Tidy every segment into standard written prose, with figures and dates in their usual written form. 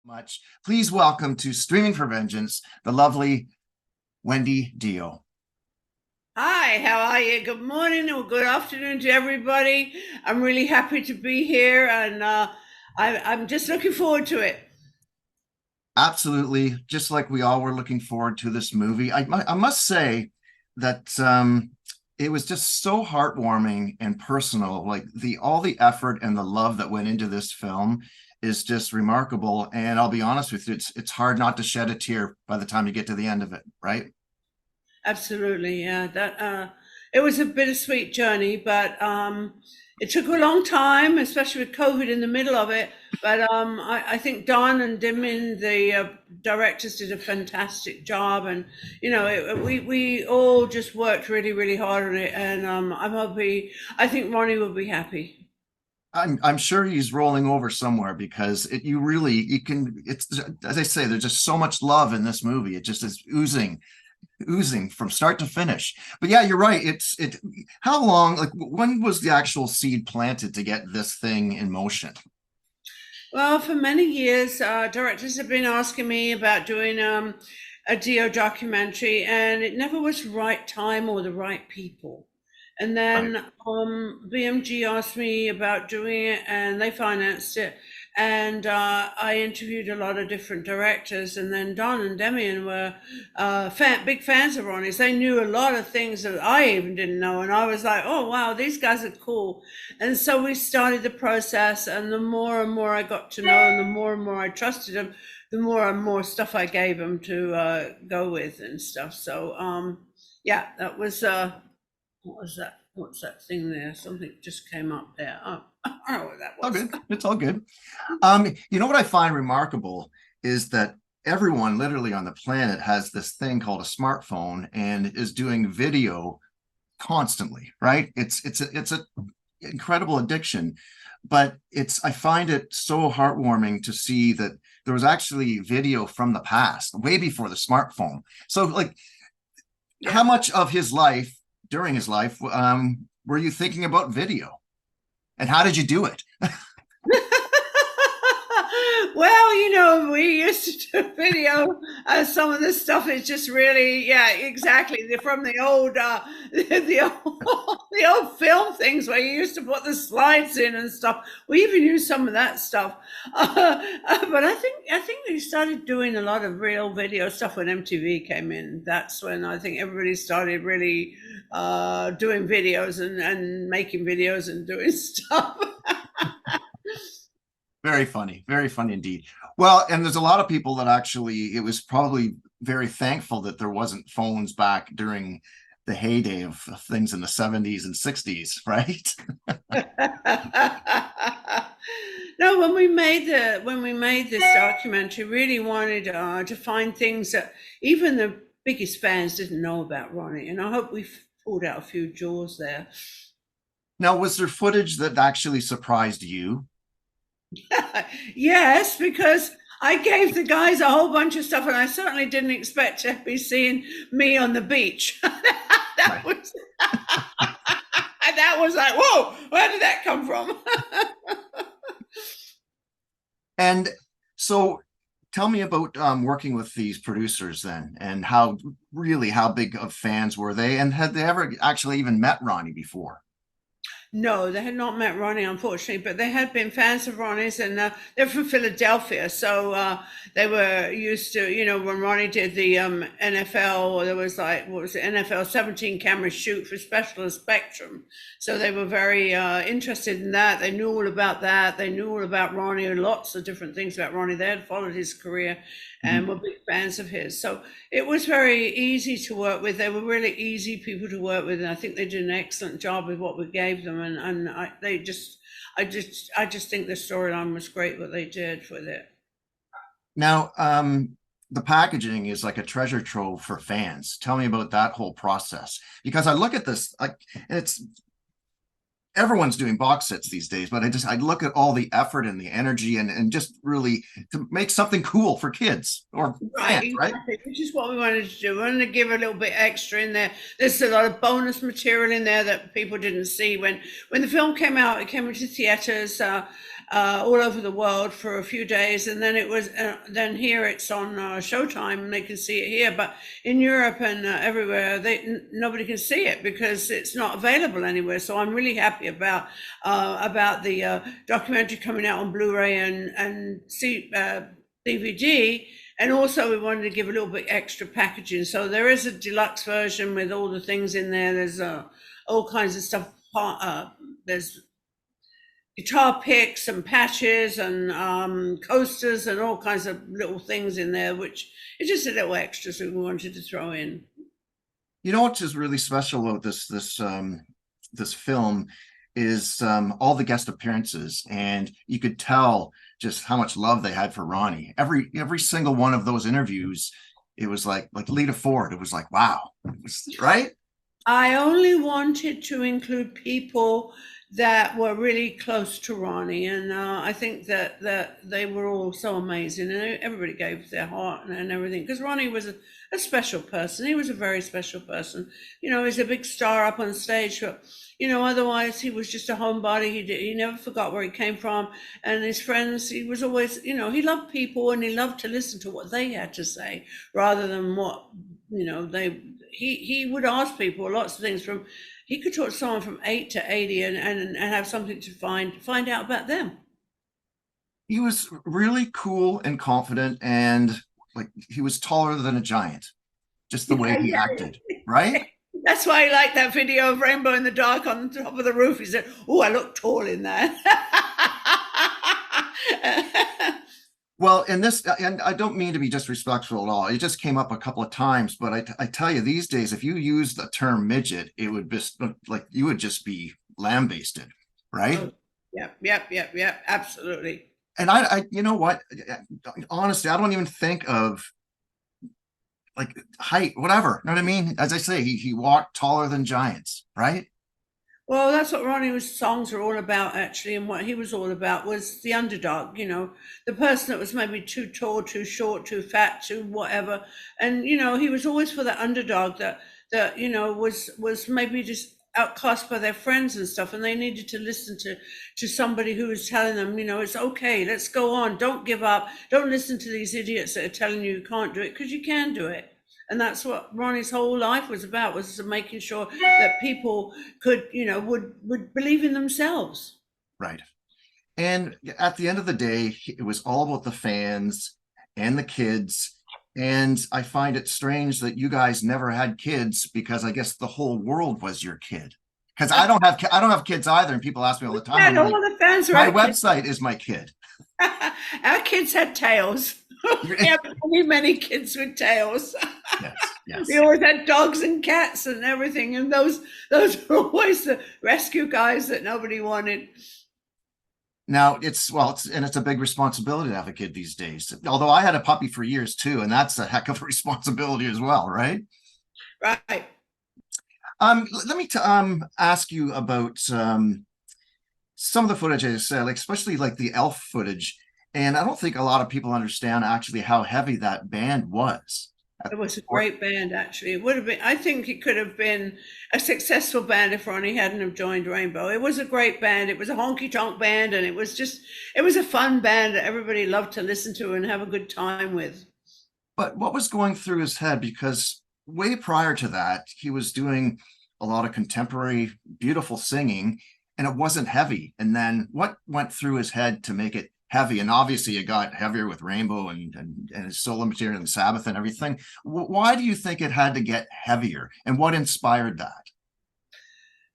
Much. Please welcome to Streaming for Vengeance, the lovely Wendy Dio. Hi, how are you? Good morning or good afternoon to everybody. I'm really happy to be here and I'm just looking forward to it. Absolutely, just like we all were looking forward to this movie. I must say that it was just so heartwarming and personal. Like all the effort and the love that went into this film is just remarkable. And I'll be honest with you, it's hard not to shed a tear by the time you get to the end of it, right? Absolutely, yeah. That it was a bittersweet journey, but it took a long time, especially with COVID in the middle of it. But I think Don and Dimin, the directors, did a fantastic job, and we all just worked really, really hard on it, and I'm happy. I think Ronnie will be happy. I'm sure he's rolling over somewhere because you can, it's, as I say, there's just so much love in this movie. It just is oozing from start to finish. But yeah, you're right. How long, like when was the actual seed planted to get this thing in motion? Well, for many years, directors have been asking me about doing a Dio documentary, and it never was the right time or the right people. And Right. then BMG asked me about doing it, and they financed it. And I interviewed a lot of different directors, and then Don and Demian were big fans of Ronnie's. They knew a lot of things that I even didn't know, and I was like, "Oh wow, these guys are cool." And so we started the process, and the more and more I got to know, and the more and more I trusted them, the more and more stuff I gave them to go with and stuff. So yeah, that was what was that? What's that thing there? Something just came up there. Oh, I don't know what that All was. good. It's all good. You know what I find remarkable is that everyone literally on the planet has this thing called a smartphone and is doing video constantly, right? It's a incredible addiction, but I find it so heartwarming to see that there was actually video from the past, way before the smartphone. So, like, how Yeah. much of his life during his life were you thinking about video, and how did you do it? Well, we used to do video. Some of the stuff is just really, yeah, exactly. They're from the old, the old, the old film things where you used to put the slides in and stuff. We even used some of that stuff. But I think they started doing a lot of real video stuff when MTV came in. That's when I think everybody started really doing videos and making videos and doing stuff. Very funny indeed. Well, and there's a lot of people that actually, it was probably very thankful that there wasn't phones back during the heyday of things in the 70s and 60s, right? No, when we made this documentary, really wanted to find things that even the biggest fans didn't know about Ronnie, and I hope we've pulled out a few jewels there. Now, was there footage that actually surprised you? Yes, because I gave the guys a whole bunch of stuff, and I certainly didn't expect to be seeing me on the beach. That Right. was that was like, whoa, where did that come from? And so tell me about working with these producers then, and how big of fans were they, and had they ever actually even met Ronnie before? No, they had not met Ronnie, unfortunately, but they had been fans of Ronnie's, and they're from Philadelphia, so they were used to, when Ronnie did the NFL, or there was like, what was it, NFL 17 camera shoot for Special Spectrum, so they were very interested in that. They knew all about that. They knew all about Ronnie and lots of different things about Ronnie. They had followed his career and Mhm. were big fans of his. So it was very easy to work with. They were really easy people to work with, and I think they did an excellent job with what we gave them. And I just think the storyline was great what they did with it. Now, the packaging is like a treasure trove for fans. Tell me about that whole process, because I look at this like it's everyone's doing box sets these days, but I look at all the effort and the energy and just really to make something cool for kids or Right, fans, right? exactly, which is what we wanted to do. We wanted to give a little bit extra in there. There's a lot of bonus material in there that people didn't see when the film came out. It came into theaters, all over the world for a few days, and then it was then here it's on Showtime, and they can see it here. But in Europe and everywhere, nobody can see it because it's not available anywhere. So I'm really happy about the documentary coming out on Blu-ray and DVD. And also, we wanted to give a little bit extra packaging. So there is a deluxe version with all the things in there. There's all kinds of stuff. There's guitar picks and patches and coasters and all kinds of little things in there, which is just a little extra. So we wanted to throw in. You know what's just really special about this film is all the guest appearances, and you could tell just how much love they had for Ronnie. Every single one of those interviews, it was like Lita Ford. It was like, wow, right? I only wanted to include people that were really close to Ronnie, and I think that they were all so amazing, and everybody gave their heart and everything, because Ronnie was a special person. He was a very special person. You know, he's a big star up on stage, but you know, otherwise he was just a homebody. He never forgot where he came from, and his friends. He was always, you know, he loved people, and he loved to listen to what they had to say rather than what, you know, he would ask people lots of things. From he could talk to someone from 8 to 80 and have something to find out about them. He was really cool and confident, and like he was taller than a giant, just the way he acted, right? That's why I like that video of Rainbow in the Dark on the top of the roof. He said, "Oh, I look tall in there." Well, and I don't mean to be disrespectful at all. It just came up a couple of times, but I tell you, these days, if you use the term midget, it would be like you would just be lambasted, right? Oh, yep, absolutely. And I, you know what? Honestly, I don't even think of like height, whatever. You know what I mean? As I say, he walked taller than giants, right? Well, that's what Ronnie's songs are all about, actually, and what he was all about was the underdog, you know, the person that was maybe too tall, too short, too fat, too whatever. And, you know, he was always for the underdog that you know, was maybe just outcast by their friends and stuff, and they needed to listen to somebody who was telling them, you know, it's okay, let's go on, don't give up, don't listen to these idiots that are telling you can't do it, because you can do it. And that's what Ronnie's whole life was about, was making sure that people could, you know, would believe in themselves. Right. And at the end of the day, it was all about the fans and the kids. And I find it strange that you guys never had kids, because I guess the whole world was your kid. Because I don't have kids either, and people ask me all the time. Yeah, all the fans my website is my kid. Our kids had tails. We have many kids with tails. Yes. We always had dogs and cats and everything, and those were always the rescue guys that nobody wanted. Now it's a big responsibility to have a kid these days. Although I had a puppy for years too, and that's a heck of a responsibility as well, right? Right. Let me ask you about some of the footage I said, like especially like the elf footage. And I don't think a lot of people understand actually how heavy that band was. It was a great band, actually. It would have been, I think it could have been a successful band if Ronnie hadn't have joined Rainbow. It was a great band. It was a honky-tonk band, and it was a fun band that everybody loved to listen to and have a good time with. But what was going through his head? Because way prior to that, he was doing a lot of contemporary, beautiful singing, and it wasn't heavy. And then what went through his head to make it heavy? And obviously it got heavier with Rainbow and his solo material and Sabbath and everything. Why do you think it had to get heavier, and what inspired that?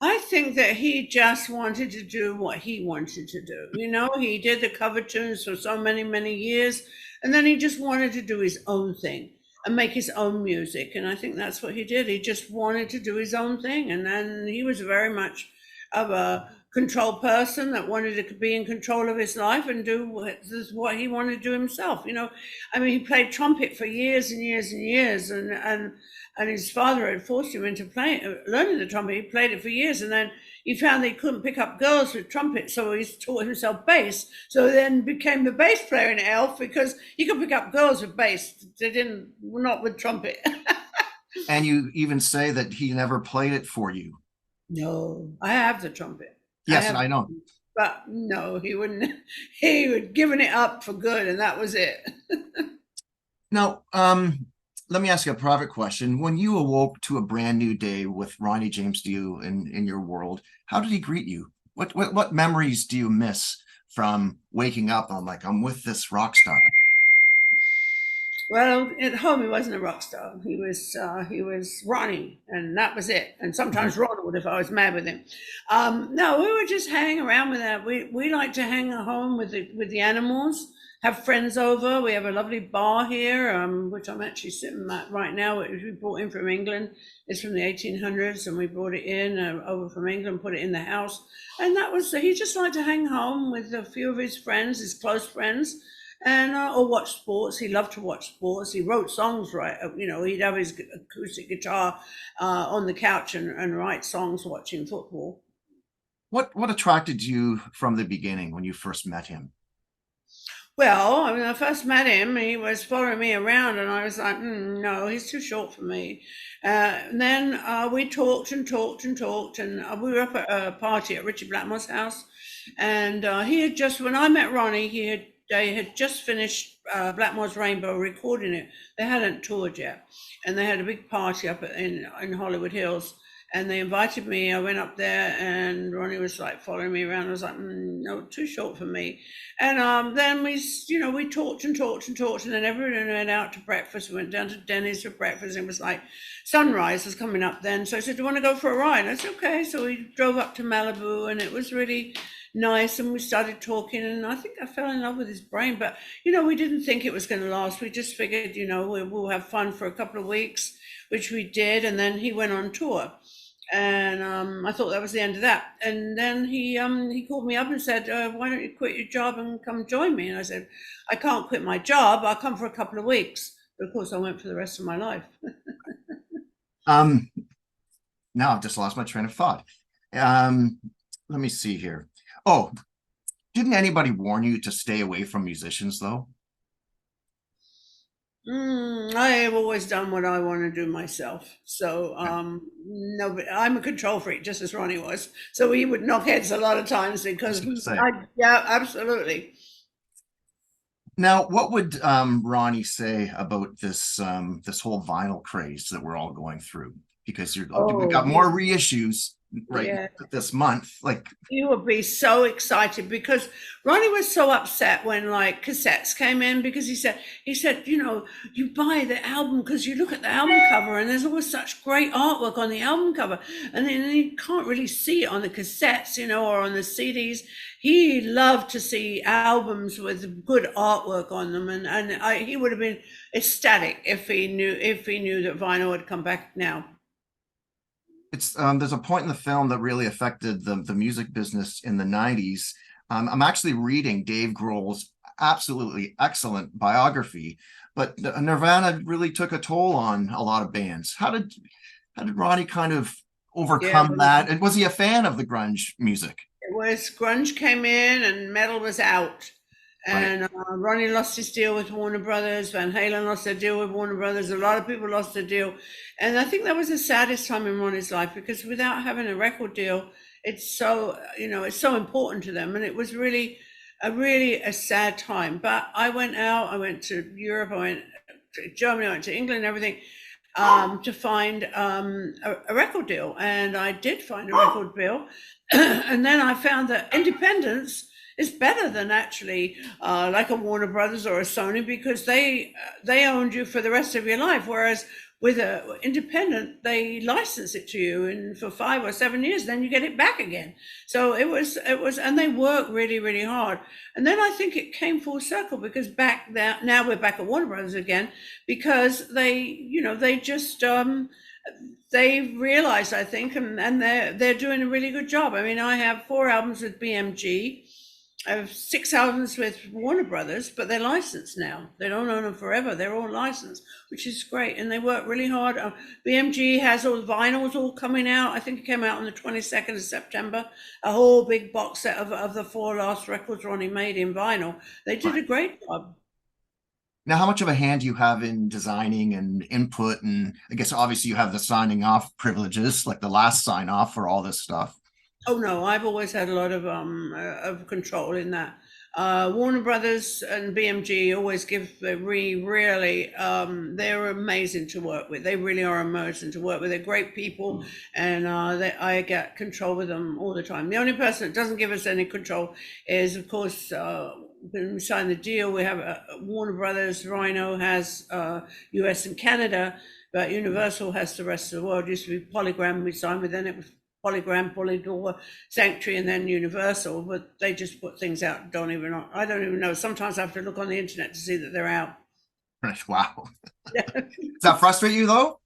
I think that he just wanted to do what he wanted to do. You know, he did the cover tunes for so many, many years, and then he just wanted to do his own thing and make his own music. And I think that's what he did. He just wanted to do his own thing. And then he was very much of a control person that wanted to be in control of his life and do what he wanted to do himself. You know, I mean, he played trumpet for years and years and years, and his father had forced him into learning the trumpet. He played it for years, and then he found that he couldn't pick up girls with trumpet, so he taught himself bass. So then became the bass player in Elf, because he could pick up girls with bass. Not with trumpet. And you even say that he never played it for you. No, I have the trumpet. Yes, I know. but no, he wouldn't. He would given it up for good, and that was it. Now, let me ask you a private question. When you awoke to a brand new day with Ronnie James Dio in your world, how did he greet you? What memories do you miss from waking up? I'm like, I'm with this rock star. Well, at home he wasn't a rock star. He was Ronnie, and that was it. And Mhm. sometimes Ron would if I was mad with him. No, we would just hang around with that. We like to hang at home with the animals. Have friends over. We have a lovely bar here, which I'm actually sitting at right now, which we brought in from England. It's from the 1800s, and we brought it in over from England, put it in the house, and that was. He just liked to hang home with a few of his friends, his close friends, and or watch sports. He loved to watch sports. He wrote songs, right? He'd have his acoustic guitar on the couch and write songs watching football. What attracted you from the beginning when you first met him? Well, I mean, I first met him, he was following me around, and I was like, no, he's too short for me. And then we talked and talked and talked, and we were up at a party at Ritchie Blackmore's house, and he had just, when I met Ronnie, they had just finished Blackmore's Rainbow recording it. They hadn't toured yet, and they had a big party up in Hollywood Hills, and they invited me. I went up there, and Ronnie was like following me around. I was like, no, too short for me. And then we talked and talked and talked, and then everyone went out to breakfast. We went down to Dennys for breakfast. And it was like sunrise was coming up then. So I said, "Do you want to go for a ride?" I said, "Okay." So we drove up to Malibu, and it was really nice. And we started talking, and I think I fell in love with his brain. But we didn't think it was going to last. We just figured, we'll have fun for a couple of weeks, which we did. And then he went on tour, and I thought that was the end of that. And then he called me up and said, "Why don't you quit your job and come join me?" And I said, "I can't quit my job. I'll come for a couple of weeks." But of course, I went for the rest of my life. Um, Now I've just lost my train of thought. Um, Let me see here. Oh, didn't anybody warn you to stay away from musicians though? I have always done what I want to do myself. So Yeah, no, but I'm a control freak, just as Ronnie was. So we would knock heads a lot of times I was because gonna say. yeah, absolutely. Now, what would Ronnie say about this whole vinyl craze that we're all going through? Because we Oh, got more reissues right yeah. this month. Like, You would be so excited because Ronnie was so upset when like cassettes came in because he said, you buy the album because you look at the album cover and there's always such great artwork on the album cover, and then you can't really see it on the cassettes, or on the CDs. He loved to see albums with good artwork on them, and he would have been ecstatic if he knew that vinyl had come back now. it's there's a point in the film that really affected the music business in the 90s. I'm actually reading Dave Grohl's absolutely excellent biography, but Nirvana really took a toll on a lot of bands. How did Ronnie kind of Yeah, overcome that? And was he a fan of the grunge music? it was grunge came in and metal was out. Right. And Ronnie lost his deal with Warner Brothers. Van Halen lost their deal with Warner Brothers. A lot of people lost their deal, and I think that was the saddest time in Ronnie's life because without having a record deal, it's so important to them, and it was really a sad time. But I went out. I went to Europe. I went to Germany. I went to England. And everything to find a record deal, and I did find a record deal. And then I found that independence is better than actually like a Warner Brothers or a Sony because they owned you for the rest of your life, whereas with a independent they license it to you and for 5 or 7 years, then you get it back again. So it was, and they work really really hard. And then I think it came full circle because back now we're back at Warner Brothers again because they just they realized, I think, and they're doing a really good job. I mean, I have 4 albums with BMG. I have 6 albums with Warner Brothers, but they're licensed now. They don't own them forever. They're all licensed, which is great, and they work really hard. BMG has all the vinyls all coming out. I think it came out on the 22nd of September. A whole big box set of the 4 last records Ronnie made in vinyl. They did a Right. great job. Now, how much of a hand do you have in designing and input? And I guess obviously you have the signing off privileges, like the last sign off for all this stuff. Oh no, I've always had a lot of control in that. Warner Brothers and BMG always give the really they're amazing to work with. They really are amazing to work with. They're great people, and I get control with them all the time. The only person that doesn't give us any control is, of course, when we signed the deal, we have Warner Brothers. Rhino has US and Canada, but Universal has the rest of the world. It used to be Polygram we signed with, then it was Polygram, Polydor, Sanctuary, and then Universal, but they just put things out. I don't even know. Sometimes I have to look on the internet to see that they're out. Wow. Does that frustrate you though?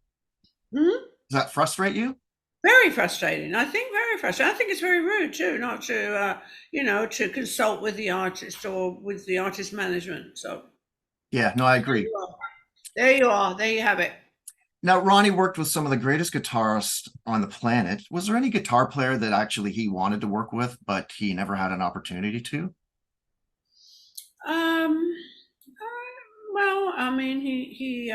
Hmm? Does that frustrate you? Very frustrating. I think very frustrating. I think it's very rude too, not to, to consult with the artist or with the artist management. So Yeah, no, I agree. there you are. There you have it. Now, Ronnie worked with some of the greatest guitarists on the planet. Was there any guitar player that actually he wanted to work with, but he never had an opportunity to? Um, well, I mean, he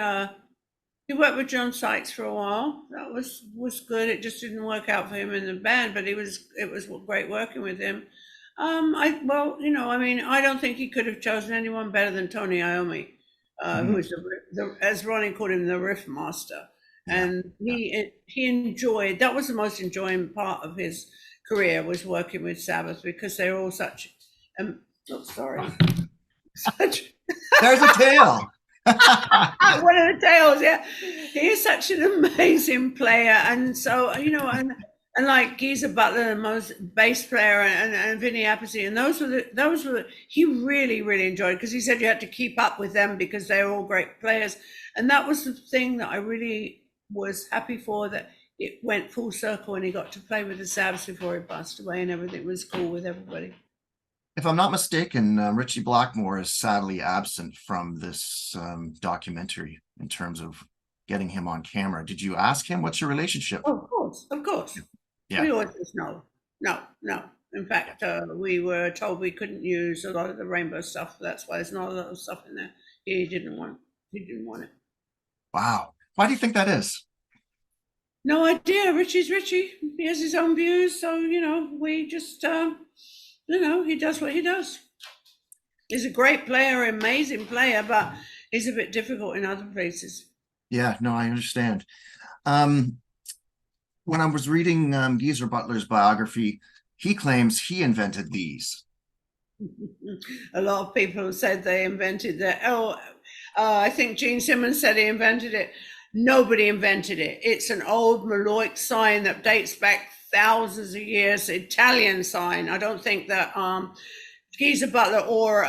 worked with John Sykes for a while. That was good. It just didn't work out for him in the band, but it was great working with him. I mean, I don't think he could have chosen anyone better than Tony Iommi, who is as Ronnie called him, the riff master. Yeah. And he enjoyed, that was the most enjoying part of his career, was working with Sabbath, because they're all such sorry. Such There's a tail. one of the tails, yeah. He is such an amazing player, and so and like Geezer Butler, the most bass player, and Vinny Appice, and those were he really enjoyed, because he said you had to keep up with them because they were all great players, and that was the thing that I really was happy for, that it went full circle and he got to play with the Sabbath before he passed away, and everything was cool with everybody. If I'm not mistaken, Ritchie Blackmore is sadly absent from this documentary in terms of getting him on camera. Did you ask him what's your relationship? Oh, of course. Yeah. We always just no. In fact, we were told we couldn't use a lot of the rainbow stuff. That's why there's not a lot of stuff in there. He didn't want it. Wow. Why do you think that is? No idea. Richie's Richie. He has his own views. So, we just, he does what he does. He's a great player, amazing player, but he's a bit difficult in other places. Yeah, no, I understand. When I was reading Geezer Butler's biography, he claims he invented these. A lot of people said they invented that. I think Gene Simmons said he invented it. Nobody invented it. It's an old Maloic sign that dates back thousands of years, Italian sign. I don't think that Geezer Butler or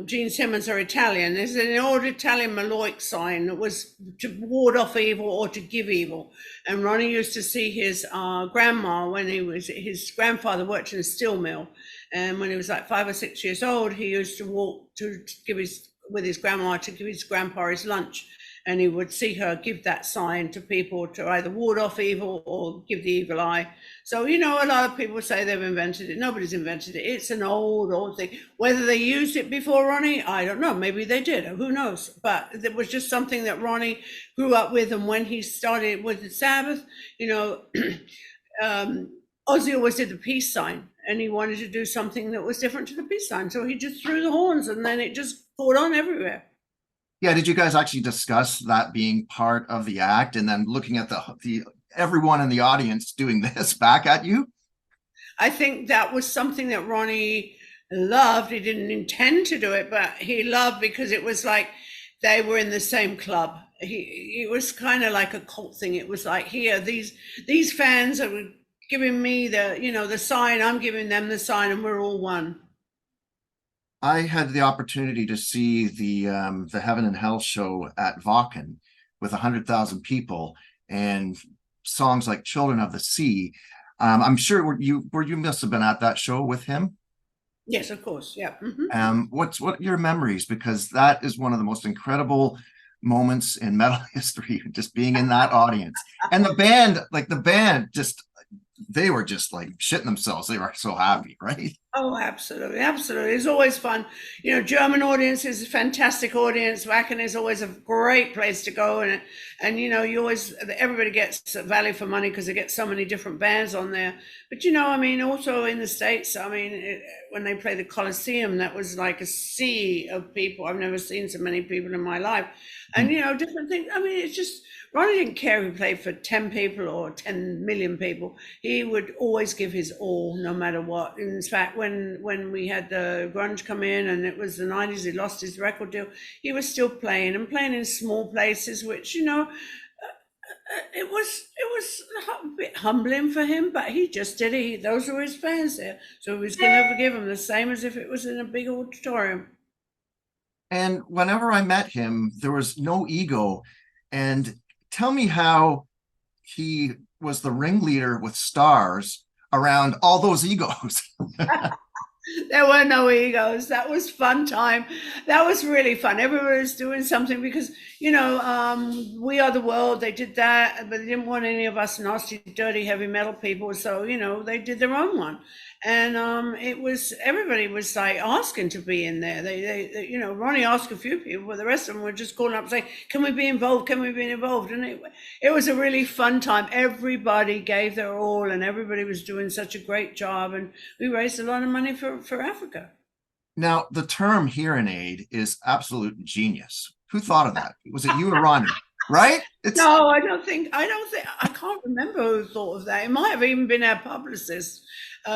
Gene Simmons are Italian. There's an old Italian Maloic sign that was to ward off evil or to give evil. And Ronnie used to see his grandma when his grandfather worked in a steel mill. And when he was like 5 or 6 years old, he used to walk with his grandma to give his grandpa his lunch. And he would see her give that sign to people to either ward off evil or give the evil eye. So, a lot of people say they've invented it. Nobody's invented it. It's an old thing. Whether they used it before Ronnie, I don't know. Maybe they did. Who knows? But it was just something that Ronnie grew up with. And when he started with the Sabbath, Ozzy always did the peace sign. And he wanted to do something that was different to the peace sign. So he just threw the horns, and then it just caught on everywhere. Yeah, did you guys actually discuss that being part of the act, and then looking at the everyone in the audience doing this back at you? I think that was something that Ronnie loved. He didn't intend to do it, but he loved, because it was like they were in the same club. It was kind of like a cult thing. It was like, here, these fans are giving me the sign, I'm giving them the sign, and we're all one. I had the opportunity to see the Heaven and Hell show at Vaughan with 100,000 people, and songs like Children of the Sea. I'm sure you must have been at that show with him. Yes, of course. Yeah. Mm-hmm. What your memories? Because that is one of the most incredible moments in metal history, just being in that audience. And the band, they were just like shitting themselves. They were so happy, right? Oh, absolutely, absolutely. It's always fun. You know, German audience is a fantastic audience. Wacken is always a great place to go, and you know, you always everybody gets value for money because they get so many different bands on there. But you know, I mean, also in the States, I mean, when they play the Coliseum, that was like a sea of people. I've never seen so many people in my life, and you know, different things. I mean, it's just Ronnie didn't care if he played for 10 people or 10 million people. He would always give his all, no matter what. In fact, when we had the grunge come in and it was the 90s, he lost his record deal, he was still playing and playing in small places, which, you know, it was a bit humbling for him, but he just did it. Those were his fans there, so he was going to forgive them the same as if it was in a big auditorium. And whenever I met him, there was no ego. And tell me how he was the ringleader with stars around all those egos. There were no egos. That was fun time. That was really fun. Everybody was doing something because, you know, We Are the World, they did that, but they didn't want any of us nasty, dirty, heavy metal people. So, you know, they did their own one. And it was, everybody was like asking to be in there. You know, Ronnie asked a few people, but the rest of them were just calling up saying, can we be involved? Can we be involved? And it was a really fun time. Everybody gave their all and everybody was doing such a great job. And we raised a lot of money for Africa. Now, the term hearing aid is absolute genius. Who thought of that? Was it you or Ronnie? Right? It's No, I don't think, I can't remember who thought of that. It might have even been our publicist,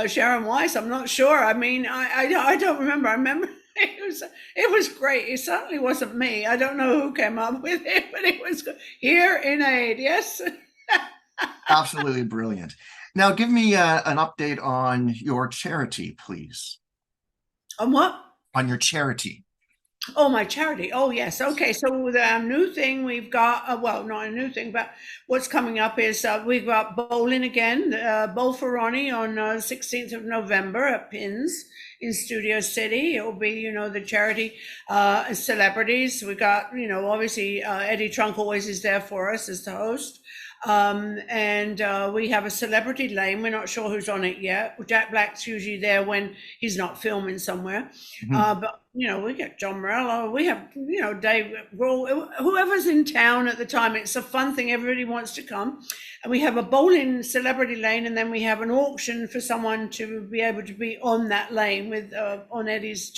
Sharon Weiss. I'm not sure. I mean, I don't remember. I remember it was great. It certainly wasn't me. I don't know who came up with it, but it was here in aid. Yes. absolutely brilliant. Now, give me an update on your charity, please. On what? On your charity. Oh, my charity. Oh, yes. Okay. So the new thing we've got, well, not a new thing, but what's coming up is we've got bowling again, Bowl for Ronnie on 16th of November at Pins in Studio City. It will be, you know, the charity celebrities. We got, you know, obviously Eddie Trunk always is there for us as the host. And we have a celebrity lane. We're not sure who's on it yet. Jack Black's usually there when he's not filming somewhere. Mhm. But you know, we get John Morello. We have, you know, Dave Grohl, whoever's in town at the time. It's a fun thing. Everybody wants to come. And we have a bowling celebrity lane, and then we have an auction for someone to be able to be on that lane with on Eddie's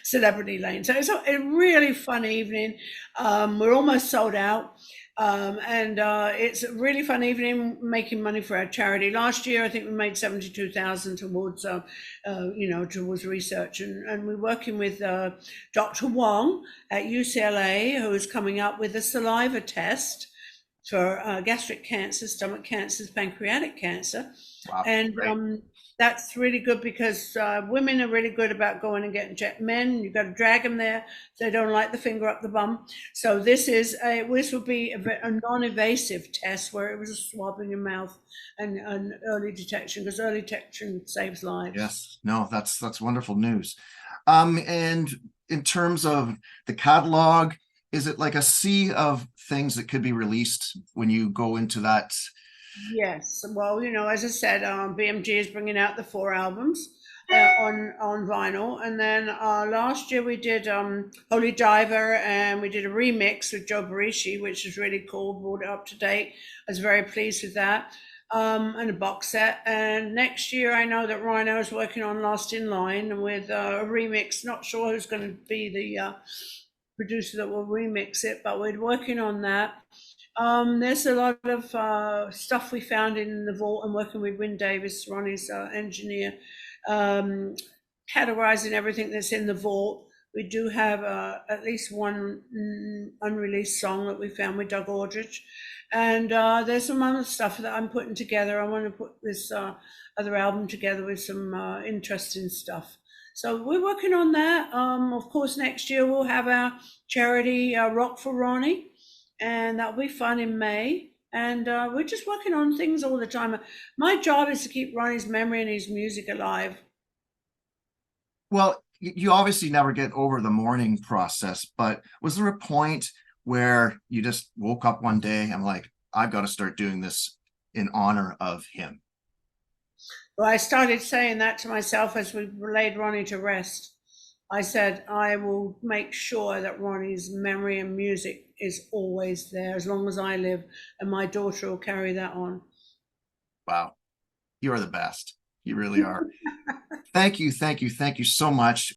celebrity lane. So it's a really fun evening. We're almost sold out. And it's a really fun evening making money for our charity. Last year, I think we made 72,000 towards, you know, towards research, and we're working with Dr. Wong at UCLA, who is coming up with a saliva test for gastric cancer, stomach cancers, pancreatic cancer, Wow, and great. that's really good because women are really good about going and getting checked. Men, you've got to drag them there. They don't like the finger up the bum. So this would be a non-invasive test where it was a swab in your mouth and early detection, because early detection saves lives. Yes, no, that's wonderful news. And in terms of the catalog, is it like a sea of things that could be released when you go into that? Yes, well, you know, as I said, BMG is bringing out the 4 albums on vinyl, and then last year we did Holy Diver, and we did a remix with Joe Barishi, which is really cool. Brought it up to date. I was very pleased with that, and a box set. And next year, I know that Rhino is working on Last in Line with a remix. Not sure who's going to be the producer that will remix it, but we're working on that. There's a lot of stuff we found in the vault. I'm working with Win Davis, Ronnie's engineer, um, categorizing everything that's in the vault. We do have at least one unreleased song that we found with Doug Aldrich. And there's some other stuff that I'm putting together. I want to put this other album together with some interesting stuff. So we're working on that. Of course, next year we'll have our charity Rock for Ronnie, and that'll be fun in May. And we're just working on things all the time. My job is to keep Ronnie's memory and his music alive. Well, you obviously never get over the mourning process, but was there a point where you just woke up one day and like, I've got to start doing this in honor of him? Well, I started saying that to myself as we laid Ronnie to rest. I said, I will make sure that Ronnie's memory and music is always there as long as I live, and my daughter will carry that on. Wow. You are the best. You really are. Thank you. Thank you. Thank you so much.